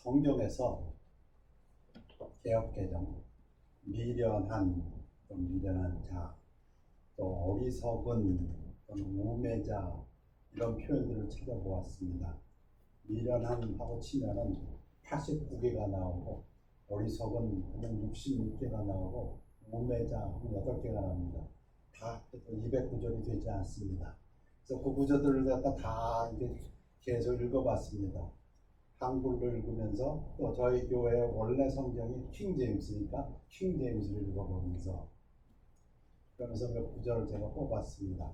성경에서 개역개정, 미련한, 또 미련한 자, 또 어리석은, 또는 우매자 이런 표현들을 찾아보았습니다. 미련한 하고 치면은 89개가 나오고 어리석은 하면 66개가 나오고 우매자 8개가 나옵니다. 다 200구절이 되지 않습니다. 그래서 그 구절들을 갖다 다 이제 계속 읽어봤습니다. 한글로 읽으면서 또 저희 교회 원래 성경이 킹제임스니까 킹제임스를 읽어보면서 그러면서 몇 구절을 제가 뽑았습니다.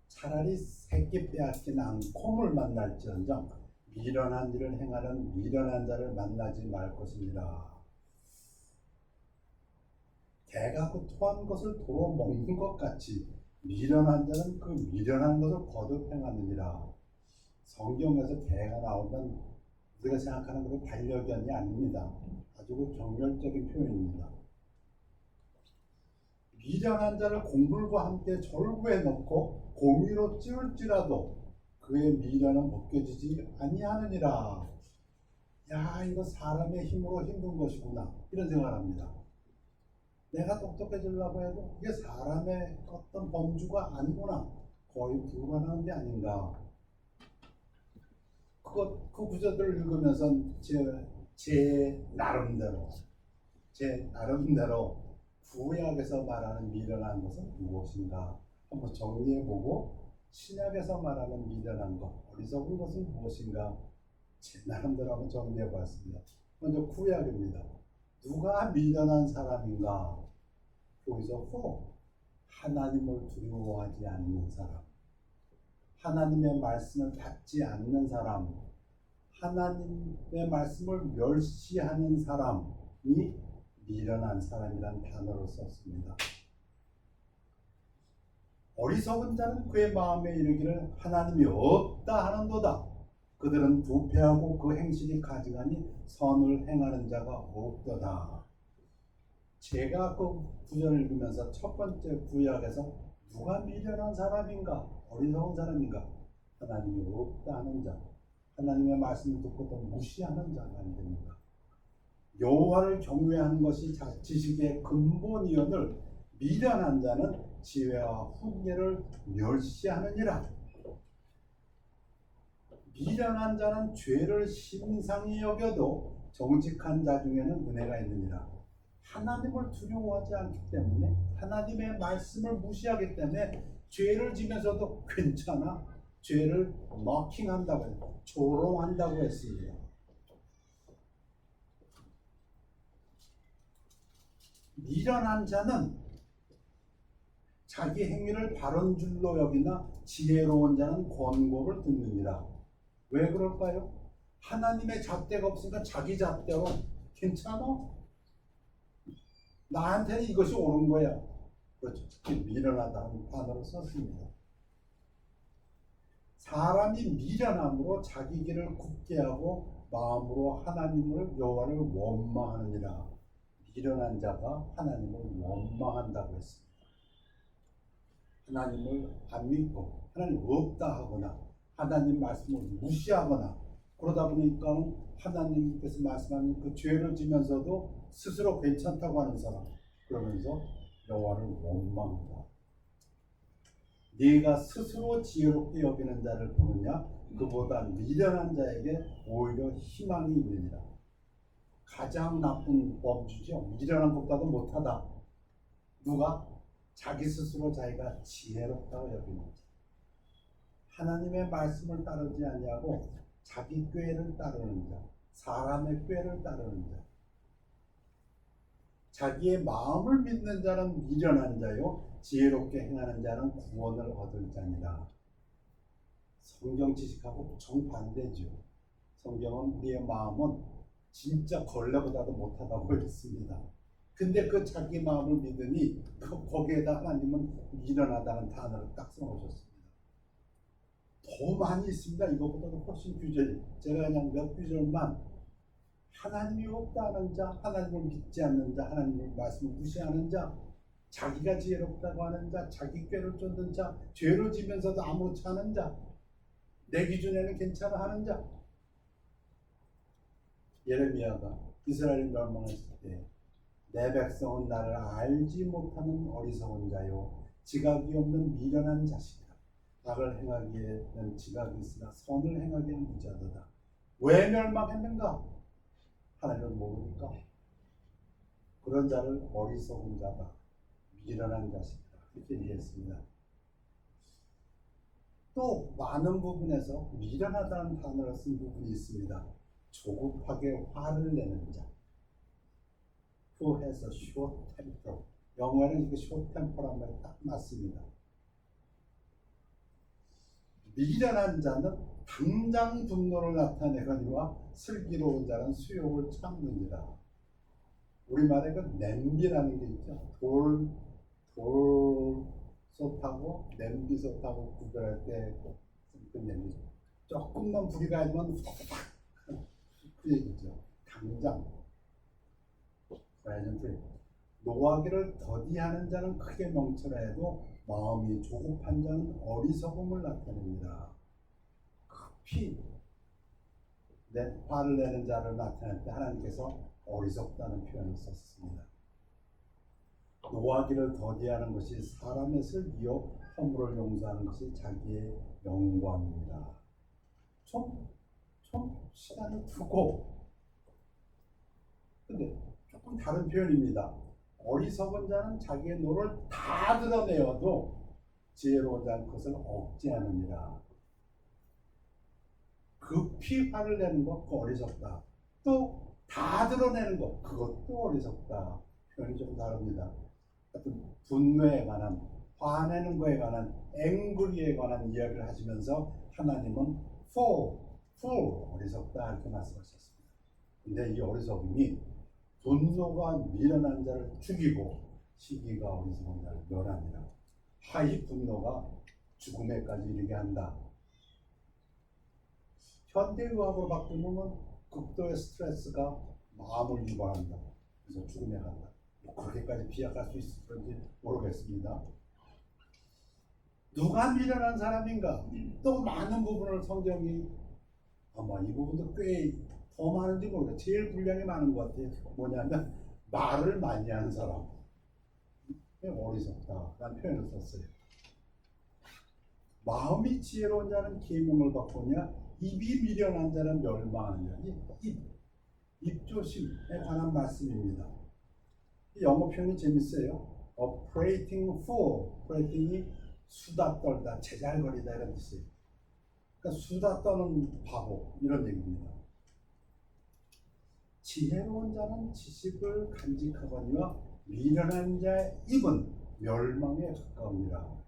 차라리 새끼 빼앗긴 앙콤을 만날지언정 미련한 일을 행하는 미련한 자를 만나지 말 것이니라. 개가 그 토한 것을 도로 먹는 것 같이 미련한 자는 그 미련한 것을 거듭 행하느니라. 성경에서 개가 나오면 우리가 생각하는 그런 반려견이 아닙니다. 아주 그 경멸적인 표현입니다. 미련한 자를 공불과 함께 절구에 넣고 공의로 찌울지라도 그의 미련은 벗겨지지 아니하느니라. 야, 이거 사람의 힘으로 힘든 것이구나 이런 생각을 합니다. 내가 똑똑해지려고 해도 이게 사람의 어떤 범주가 아니구나, 거의 불가능한 게 아닌가. 그 구절들을 읽으면서 제 나름대로 구약에서 말하는 미련한 것은 무엇인가 한번 정리해보고, 신약에서 말하는 미련한 것, 어리석은 것은 무엇인가 제 나름대로 한번 정리해봤습니다. 먼저 구약입니다. 누가 미련한 사람인가? 여기서 하나님을 두려워하지 않는 사람, 하나님의 말씀을 받지 않는 사람, 하나님의 말씀을 멸시하는 사람이 미련한 사람이라는 단어를 썼습니다. 어리석은 자는 그의 마음에 이르기를 하나님이 없다 하는도다. 그들은 부패하고 그 행실이 가증하니 선을 행하는 자가 없도다. 제가 그 구절을 읽으면서 첫 번째 구약에서 누가 미련한 사람인가, 어리석은 사람인가? 하나님이 없다 하는 자, 하나님의 말씀을 듣고 또 무시하는 자가 안 됩니다. 여호와를 경외하는 것이 지식의 근본이오늘 미련한 자는 지혜와 훈계를 멸시하느니라. 미련한 자는 죄를 심상히 여겨도 정직한 자 중에는 은혜가 있느니라. 하나님을 두려워하지 않기 때문에, 하나님의 말씀을 무시하기 때문에 죄를 지면서도 괜찮아, 죄를 머킹한다고 했고 조롱한다고 했습니다. 미련한 자는 자기 행위를 바른 줄로 여기나 지혜로운 자는 권고를 듣느니라. 왜 그럴까요? 하나님의 잣대가 없으니까 자기 잣대로 괜찮아? 나한테는 이것이 옳은 거야. 그렇죠. 특히 미련하다는 단어를 썼습니다. 사람이 미련함으로 자기 길을 굳게 하고 마음으로 하나님을, 여호와를 원망하느니라. 미련한 자가 하나님을 원망한다고 했습니다. 하나님을 안 믿고 하나님 없다 하거나 하나님 말씀을 무시하거나 그러다 보니까 하나님께서 말씀하는 그 죄를 지면서도 스스로 괜찮다고 하는 사람, 그러면서 여호와를 원망한다. 네가 스스로 지혜롭게 여기는 자를 보느냐? 그보다 미련한 자에게 오히려 희망이 있느니라. 가장 나쁜 범주죠. 미련한 것보다도 못하다. 누가? 자기 스스로 자기가 지혜롭다고 여기는 자. 하나님의 말씀을 따르지 아니하고 자기 꾀를 따르는 자, 사람의 꾀를 따르는 자. 자기의 마음을 믿는 자는 미련한 자요, 지혜롭게 행하는 자는 구원을 얻을 자니라. 성경 지식하고 정반대죠. 성경은 우리의 마음은 진짜 걸레보다도 못하다고 했습니다. 근데 그 자기 마음을 믿으니 거기에다 하나님은 미련하다는 단어를 딱 써놓으셨습니다. 더 많이 있습니다. 이것보다도 훨씬 규절이. 제가 그냥 몇 규절만, 하나님이 없다는 자, 하나님을 믿지 않는 자, 하나님의 말씀을 무시하는 자, 자기가 지혜롭다고 하는 자, 자기 꾀를 쫓는 자, 죄를 지면서도 아무렇지 않은 자, 내 기준에는 괜찮아 하는 자, 예레미야가 이스라엘이 멸망했을 때 내 백성은 나를 알지 못하는 어리석은 자요 지각이 없는 미련한 자식이다. 악을 행하기에는 지각이 있으나 선을 행하기에는 무자도다. 왜 멸망했는가? 하나님을 모르니까. 그런 자를 어리석은 자다, 미련한 자식이다, 이렇게 얘기했습니다. 또 많은 부분에서 미련하다는 단어를 쓴 부분이 있습니다. 조급하게 화를 내는 자. Who has a short temper. 영어에는 이게 short temper란 말이 딱 맞습니다. 미련한 자는 당장 분노를 나타내거니와 슬기로운 자는 수욕을 참느니라. 우리말에 그 냄비라는 게 있죠. 돌솥하고 냄비솥하고 구별할 때 그 냄비. 조금만 불이 가지면 후다닥 그 얘기죠. 당장. 노하기를 더디하는 자는 크게 명철해도 마음이 조급한 자는 어리석음을 나타냅니다. 급히 화를 내는 자를 나타낼 때 하나님께서 어리석다는 표현을 썼습니다. 노하기를 더디하는 것이 사람의 슬기요 허물을 용서하는 것이 자기의 영광입니다. 좀 시간을 두고, 근데 조금 다른 표현입니다. 어리석은 자는 자기의 노를 다 드러내어도 지혜로운 자는 그것을 억제하느니라. 급히 화를 내는 것, 그거 어리석다. 또 다 드러내는 것, 그것도 어리석다. 표현이 좀 다릅니다. 하여튼 분노에 관한, 화내는 거에 관한, 앵그리에 관한 이야기를 하시면서 하나님은 어리석다 이렇게 말씀하셨습니다. 근데 이 어리석음이 분노가 미련한 자를 죽이고 시기가 어리석은 자를 멸하니라. 이 분노가 죽음에까지 이르게 한다. 현대의학으로 바꾸면 극도의 스트레스가 마음을 유발한다. 그래서 죽음에 간다. 그렇게까지 비약할 수 있을지 모르겠습니다. 누가 미련한 사람인가? 또 많은 부분을 성경이 아마 이 부분도 꽤 더 많은지 모르겠어요. 제일 분량이 많은 것 같아요. 뭐냐면 말을 많이 하는 사람. 어리석다라는 표현을 썼어요. 마음이 지혜로운 자는 계명을 받거냐 입이 미련한 자는 멸망하느냐. 입조심에 관한 말씀입니다. 이 영어 표현이 재밌어요. Operating fool. Operating이 수다 떨다, 제잘거리다 이런 뜻이에요. 그러니까 수다 떠는 바보 이런 얘기입니다. 지혜로운 자는 지식을 간직하거니와 미련한 자의 입은 멸망에 가까우니라.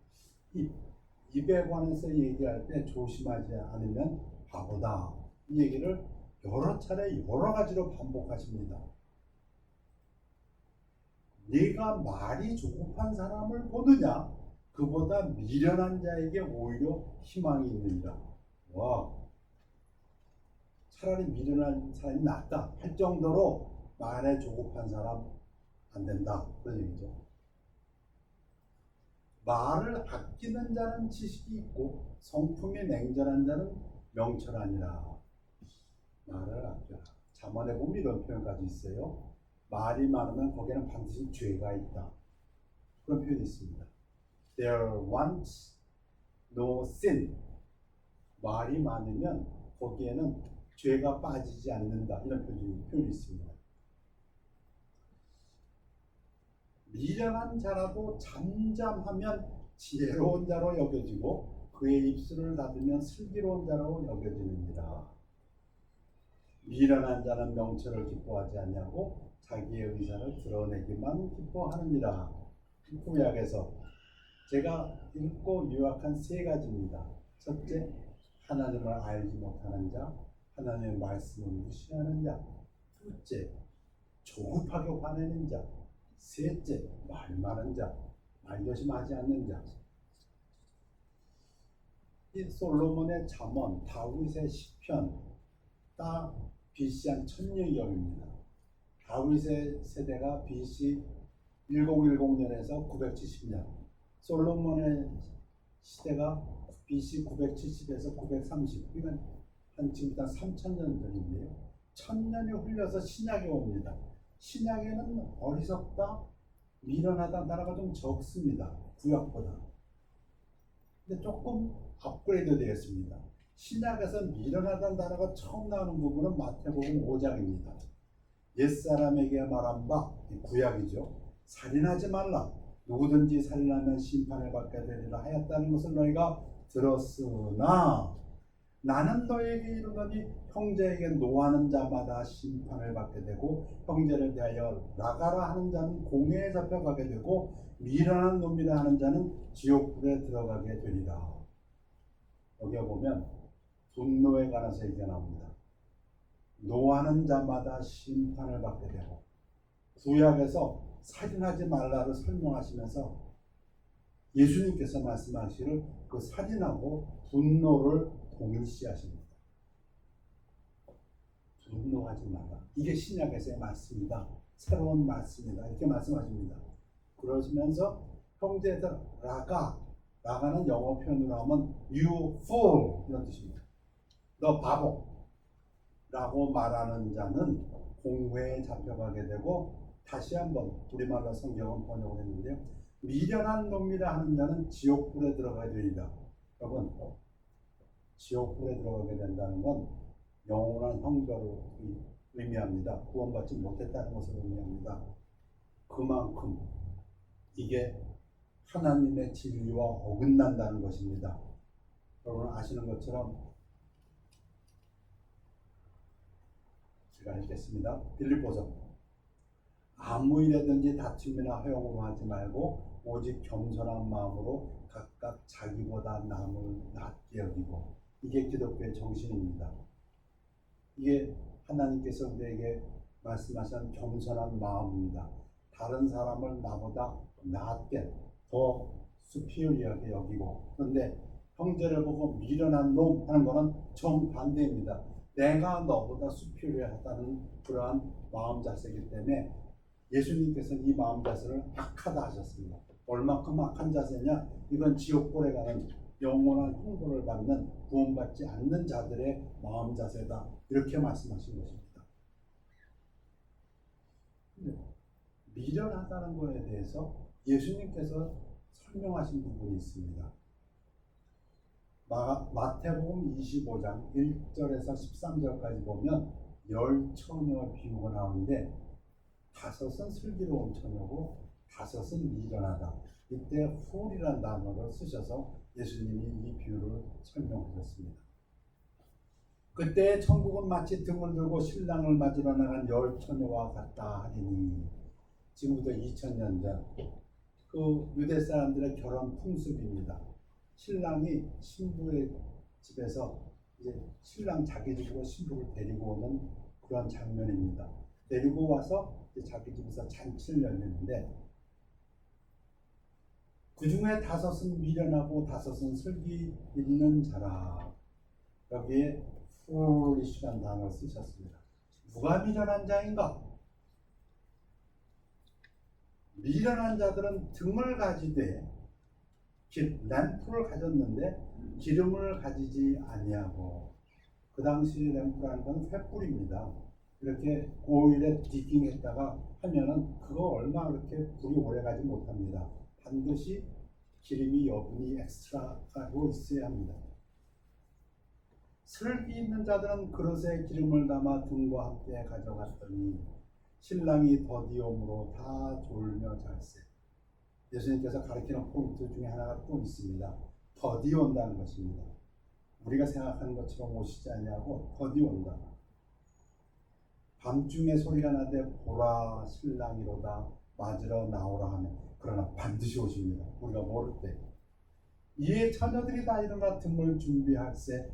입에 관해서 얘기할 때 조심하지 않으면 바보다. 이 얘기를 여러 차례 여러 가지로 반복하십니다. 네가 말이 조급한 사람을 보느냐? 그보다 미련한 자에게 오히려 희망이 있느니라. 와, 차라리 미련한 사람이 낫다 할 정도로 말에 조급한 사람 안 된다 그런 얘기죠. 말을 아끼는 자는 지식이 있고 성품이 냉정한 자는 명철하니라. 말을 아껴라. 잠언에 보면 이런 표현까지 있어요. 말이 많으면 거기에는 반드시 죄가 있다. 그런 표현이 있습니다. There wants no sin. 말이 많으면 거기에는 죄가 빠지지 않는다. 이런 표현이 있습니다. 미련한 자라도 잠잠하면 지혜로운 자로 여겨지고 그의 입술을 닫으면 슬기로운 자로 여겨지느니라. 미련한 자는 명철을 기뻐하지 아니하고 자기의 의사를 드러내기만 기뻐하느니라. 구약에서 제가 읽고 요약한 세 가지입니다. 첫째, 하나님을 알지 못하는 자, 하나님의 말씀을 무시하는 자. 둘째, 조급하게 화내는 자. 셋째, 말 많은 자, 말조심하지 않는 자. 이 솔로몬의 잠언, 다윗의 시편 다 BC 한 1000년경입니다. 다윗의 세대가 BC 1010년에서 970년, 솔로몬의 시대가 BC 970에서 930, 그러니까 한 지금부터 3000년 전인데요. 천년이 흘려서 신약에 옵니다. 신약에는 어리석다, 미련하다 단어가 좀 적습니다. 구약보다. 근데 조금 업그레이드 되었습니다. 신약에서 미련하다는 단어가 처음 나오는 부분은 마태복음 5장입니다. 옛사람에게 말한 바, 구약이죠. 살인하지 말라. 누구든지 살인하면 심판을 받게 되리라 하였다는 것을 너희가 들었으나 나는 너희에게 이르노니 형제에게 노하는 자마다 심판을 받게 되고 형제를 대하여 나가라 하는 자는 공회에 잡혀가게 되고 미련한 놈이라 하는 자는 지옥불에 들어가게 되리라. 여기 보면 분노에 관해서 얘기가 나옵니다. 노하는 자마다 심판을 받게 되고, 구약에서 살인하지 말라를 설명하시면서 예수님께서 말씀하시기를 그 살인하고 분노를 동일시하십니다. 분노하지 말라. 이게 신약에서의 말씀이다. 새로운 말씀이다. 이렇게 말씀하십니다. 그러시면서 형제들 라가는 영어 표현으로 하면 you fool 이런 뜻입니다. 너 바보 라고 말하는 자는 공회에 잡혀가게 되고, 다시 한번 우리말로 성경은 번역을 했는데요, 미련한 놈이라 하는 자는 지옥불에 들어가게 되리라. 여러분, 지옥불에 들어가게 된다는 건 영원한 형벌을 의미합니다. 구원받지 못했다는 것을 의미합니다. 그만큼 이게 하나님의 진리와 어긋난다는 것입니다. 여러분 아시는 것처럼, 제가 읽겠습니다. 빌립보서 아무 일에든지 다툼이나 허용으로 하지 말고 오직 겸손한 마음으로 각각 자기보다 남을 낮게 여기고, 이게 기독교의 정신입니다. 이게 하나님께서 우리에게 말씀하신 겸손한 마음입니다. 다른 사람을 나보다 낮게, 더 수피리하게 여기고, 그런데 형제를 보고 미련한 놈 하는 것은 정반대입니다. 내가 너보다 수피리하다는 그러한 마음 자세이기 때문에 예수님께서는 이 마음 자세를 악하다 하셨습니다. 얼마큼 악한 자세냐? 이건 지옥불에 가는 영원한 형벌을 받는, 구원받지 않는 자들의 마음 자세다. 이렇게 말씀하신 것입니다. 미련하다는 것에 대해서 예수님께서 설명하신 부분이 있습니다. 마태복음 25장 1절에서 13절까지 보면 10처녀 비유가 나오는데, 5은 슬기로운 처녀고 5은 미련하다. 이때 훌이라는 단어를 쓰셔서 예수님이 이 비유를 설명하셨습니다. 그때 천국은 마치 등을 들고 신랑을 맞으러 나간 10처녀와 같다 하리니, 지금부터 2000년 전 그 유대 사람들의 결혼 풍습입니다. 신랑이 신부의 집에서 이제 신랑 자기 집으로 신부를 데리고 오는 그런 장면입니다. 데리고 와서 자기 집에서 잔치를 열리는데, 그 중에 5은 미련하고 5은 슬기 있는 자라. 여기에 foolish라는 단어를 쓰셨습니다. 누가 미련한 자인가? 미련한 자들은 등을 가지되 램프를 가졌는데 기름을 가지지 아니하고, 그 당시 램프라는 건 횃불입니다. 이렇게 오일에 디깅했다가 하면은 그거 얼마 그렇게 불이 오래 가지 못합니다. 반드시 기름이 여분이 엑스트라가 있어야 합니다. 슬기 있는 자들은 그릇에 기름을 담아 등과 함께 가져갔더니 신랑이 더디옴으로 다 졸며 잘세. 예수님께서 가르치는 포인트 중에 하나가 또 있습니다. 더디온다는 것입니다. 우리가 생각하는 것처럼 오시지 아니하고 더디온다. 밤중에 소리가 나되 보라 신랑이로다 맞으러 나오라 하면, 그러나 반드시 오십니다. 우리가 모를 때. 이에 처녀들이 다 일어나 등을 준비할세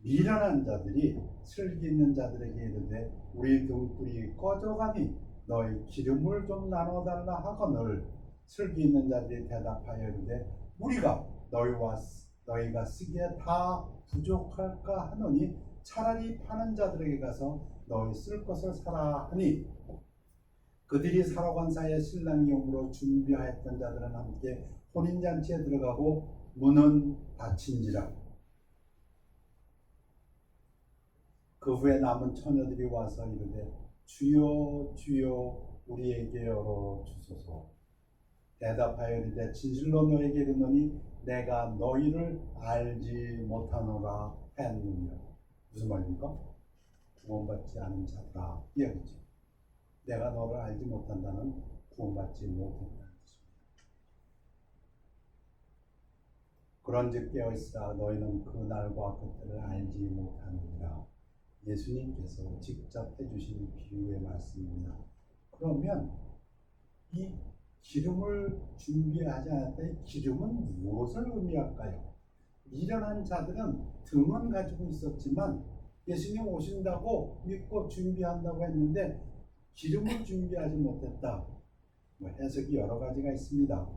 미련한 자들이 슬기 있는 자들에게 이르되 우리 등불이 꺼져가니 너희 기름을 좀 나눠달라 하거늘, 슬기 있는 자들이 대답하여 이르되 우리가 너희가 쓰기에 다 부족할까 하노니 차라리 파는 자들에게 가서 너희 쓸 것을 사라 하니, 그들이 사러 간 사이에 신랑이 오므로 준비하였던 자들은 함께 혼인잔치에 들어가고 문은 닫힌지라. 그 후에 남은 처녀들이 와서 이르되 주여 주여 우리에게 열어 주소서. 대답하여 이르되 진실로 너에게 이르노니 내가 너희를 알지 못하노라 하였느니라. 무슨 말입니까? 구원받지 않은 자라 이 얘기죠. 내가 너를 알지 못한다는 구원받지 못했다는 뜻입니다. 그런즉 깨어있으라 너희는 그 날과 그때를 알지 못하느니라. 예수님께서 직접 해주신 비유의 말씀입니다. 그러면 이 기름을 준비하지 않았다. 이 기름은 무엇을 의미할까요? 미련한 자들은 등은 가지고 있었지만 예수님 오신다고 믿고 준비한다고 했는데 기름을 준비하지 못했다. 해석이 여러 가지가 있습니다.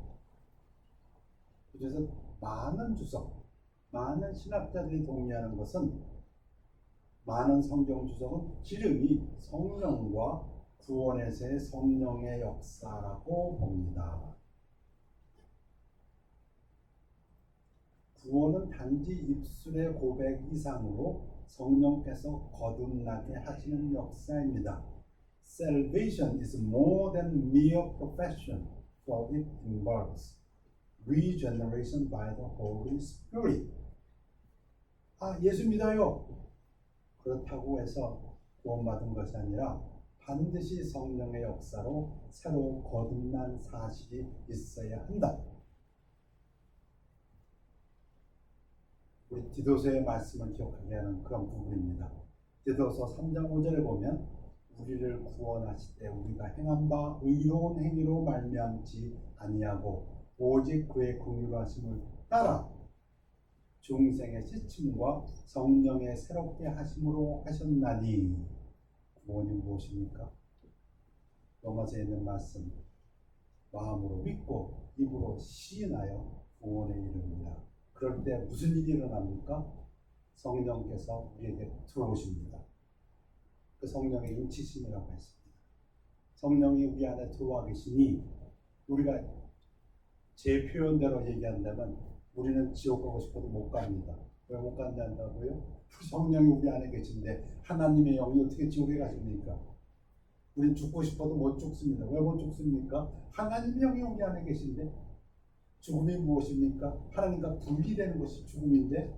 그래서 많은 주석, 많은 신학자들이 동의하는 것은, 많은 성경 주석은 기름이 성령과 구원에서의 성령의 역사라고 봅니다. 구원은 단지 입술의 고백 이상으로 성령께서 거듭나게 하시는 역사입니다. Salvation is more than mere profession, for it involves regeneration by the Holy Spirit. 예수 믿어요. 그렇다고 해서 구원받은 것이 아니라 반드시 성령의 역사로 새로 거듭난 사실이 있어야 한다. 우리 디도서의 말씀을 기억하게 하는 그런 부분입니다. 디도서 3장 5절에 보면 우리를 구원하실 때 우리가 행한 바 의로운 행위로 말미암지 아니하고 오직 그의 긍휼하심을 따라 중생의 씻음과 성령의 새롭게 하심으로 하셨나니. 구원이 무엇입니까? 로마서에 있는 말씀, 마음으로 믿고 입으로 시인하여 구원에 이릅니다. 그럴 때 무슨 일이 일어납니까? 성령께서 우리에게 들어오십니다. 그 성령의 인치심이라고 했습니다. 성령이 우리 안에 들어와 계시니 우리가 제 표현대로 얘기한다면 우리는 지옥 가고 싶어도 못 갑니다. 왜 못 간다고요? 성령이 우리 안에 계신데 하나님의 영이 어떻게 지옥에 가십니까? 우리는 죽고 싶어도 못 죽습니다. 왜 못 죽습니까? 하나님의 영이 우리 안에 계신데. 죽음이 무엇입니까? 하나님과 분리되는 것이 죽음인데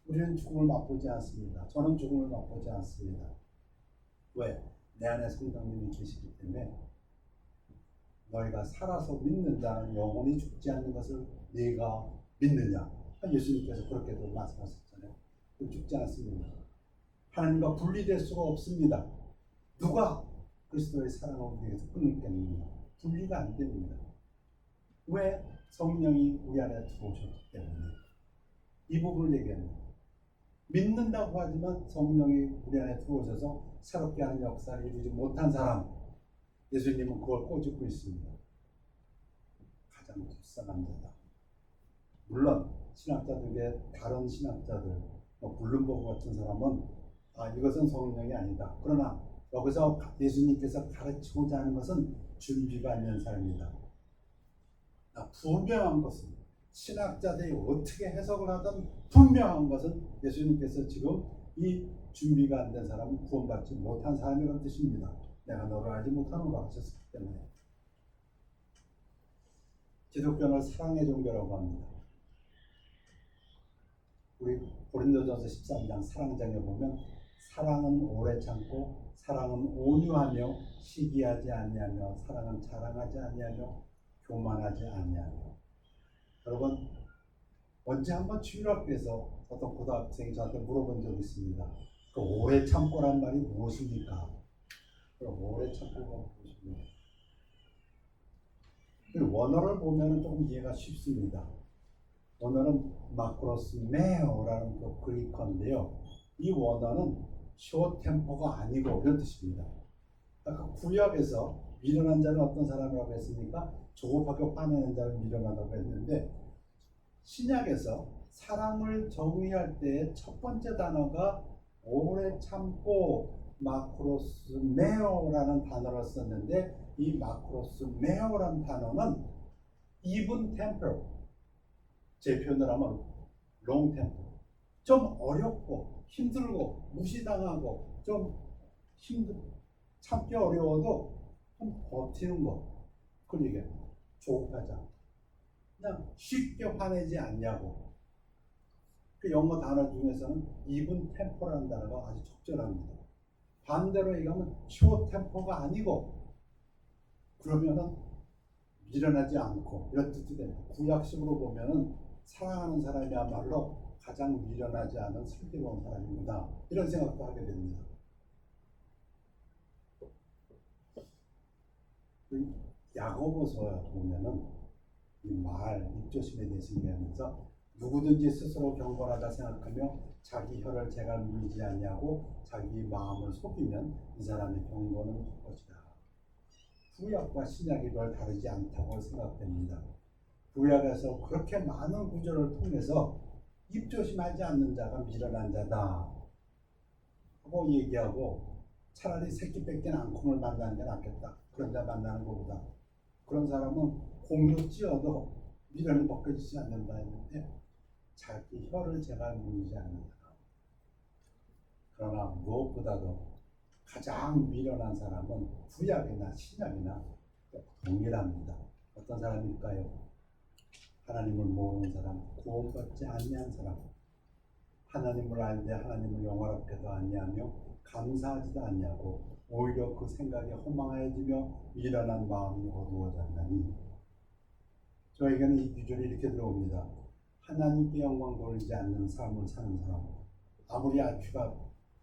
우리는 죽음을 맛보지 않습니다. 저는 죽음을 맛보지 않습니다. 왜? 내 안에 성령님이 계시기 때문에. 너희가 살아서 믿는다는 영혼이 죽지 않는 것을 네가 믿느냐? 예수님께서 그렇게도 말씀하셨잖아요. 죽지 않습니다. 하나님과 분리될 수가 없습니다. 누가 그리스도의 사랑을 우리에게서 끊겠느냐? 분리가 안 됩니다. 왜? 성령이 우리 안에 들어오셨기 때문에. 이 부분을 얘기합니다. 믿는다고 하지만 성령이 우리 안에 들어오셔서 새롭게 하는 역사를 이루지 못한 사람, 예수님은 그걸 꼬집고 있습니다. 가장 불쌍한 자다. 물론 신학자들의 다른 신학자들, 블룸버그 같은 사람은 이것은 성령이 아니다. 그러나 여기서 예수님께서 가르치고자 하는 것은 준비가 있는 사람이다. 분명한 것은 신학자들이 어떻게 해석을 하든 분명한 것은 예수님께서 지금 이 준비가 안 된 사람은 구원받지 못한 사람이라는 뜻입니다. 내가 너를 알지 못하노라 하셨기 때문에. 기독교는 사랑의 종교라고 합니다. 우리 고린도전서 13장 사랑장에 보면 사랑은 오래 참고 사랑은 온유하며 시기하지 아니하며 사랑은 자랑하지 아니하며 교만하지 아니하며. 여러분, 언제 한번 주일학교에서 어떤 고등학생이 저한테 물어본 적이 있습니다. 그 오래 참고란 말이 무엇입니까? 그럼 오래 참고가 무엇입니까? 원어를 보면 조금 이해가 쉽습니다. 원어는 마크로스 메어라는 그 그리커인데요. 이 원어는 쇼템포가 아니고 이런 뜻입니다. 아까 구약에서 미련한 자는 어떤 사람이라고 했습니까? 조급하게 화내는 자를 미련하다고 했는데, 신약에서 사랑을 정의할 때 첫 번째 단어가 오래 참고 마크로스 메어라는 단어를 썼는데, 이 마크로스 메어라는 단어는 even temper, 제 표현을 하면 long temper, 좀 어렵고 힘들고 무시당하고 좀 참기 어려워도 좀 버티는 거, 그걸 얘기합니다. 조급하자. 그냥 쉽게 화내지 않냐고. 그 영어 단어 중에서는 even tempo라는 단어가 아주 적절합니다. 반대로 얘기하면 short tempo가 아니고, 그러면은 밀어나지 않고, 이런 뜻이 됩니다. 구약식으로 보면은 사랑하는 사람이야말로 가장 밀어나지 않은 슬기로운 사람이구나, 이런 생각도 하게 됩니다. 야고보서 보면은 이 말, 입조심에 대해서 얘기하면서 누구든지 스스로 경건하다 생각하며 자기 혀를 제가 물리지 아니하고 자기 마음을 속이면 이 사람의 경건은 헛것이다. 구약과 신약이 별 다르지 않다고 생각됩니다. 구약에서 그렇게 많은 구절을 통해서 입조심하지 않는 자가 미련한 자다 하고 얘기하고, 차라리 새끼 뺏긴 앙콩을 만나는 게 낫겠다, 그런 자 만나는 것보다. 그런 사람은 공으로 찧어도 미련이 벗겨지지 않는다 했는데, 자기 혀를 제가 물리지 않는다. 그러나 무엇보다도 가장 미련한 사람은 구약이나 신약이나 동일합니다. 어떤 사람일까요? 하나님을 모르는 사람, 구원받지 아니한 사람, 하나님을 알되 하나님을 영화롭게도 아니하며 감사하지도 아니하고 오히려 그 생각에 허망해지며 미련한 마음이 어두워졌나니. 저에게는 이 구절이 이렇게 들어옵니다. 하나님께 영광 돌리지 않는 삶을 사는 사람, 아무리 IQ가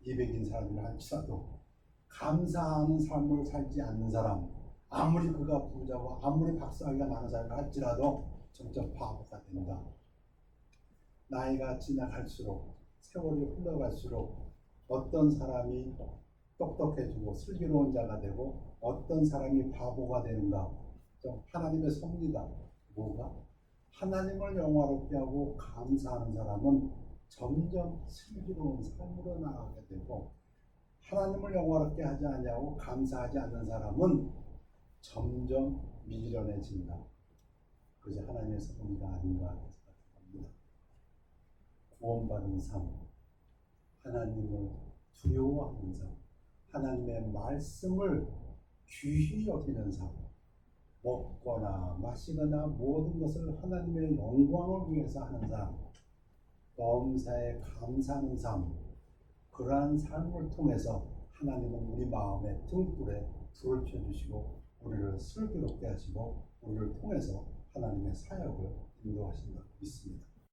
200인 사람이라 할지라도 감사하는 삶을 살지 않는 사람, 아무리 그가 부자고 아무리 박사학위가 많은 사람이라 할지라도 점점 바보가 된다. 나이가 지나갈수록, 세월이 흘러갈수록 어떤 사람이 똑똑해지고 슬기로운 자가 되고 어떤 사람이 바보가 되는가, 좀 하나님의 섭리다. 뭐가? 하나님을 영화롭게 하고 감사하는 사람은 점점 슬기로운 삶으로 나아가게 되고, 하나님을 영화롭게 하지 않냐고 감사하지 않는 사람은 점점 미련해진다. 그것이 하나님의 섭리가 아닌가 생각합니다. 구원받은 삶, 하나님을 두려워하는 삶, 하나님의 말씀을 귀히 여기는 삶, 먹거나 마시거나 모든 것을 하나님의 영광을 위해서 하는 삶, 범사에 감사하는 삶, 그러한 삶을 통해서 하나님은 우리 마음의 등불에 불을 켜주시고 우리를 슬기롭게 하시고 우리를 통해서 하나님의 사역을 인도하신다고 믿습니다.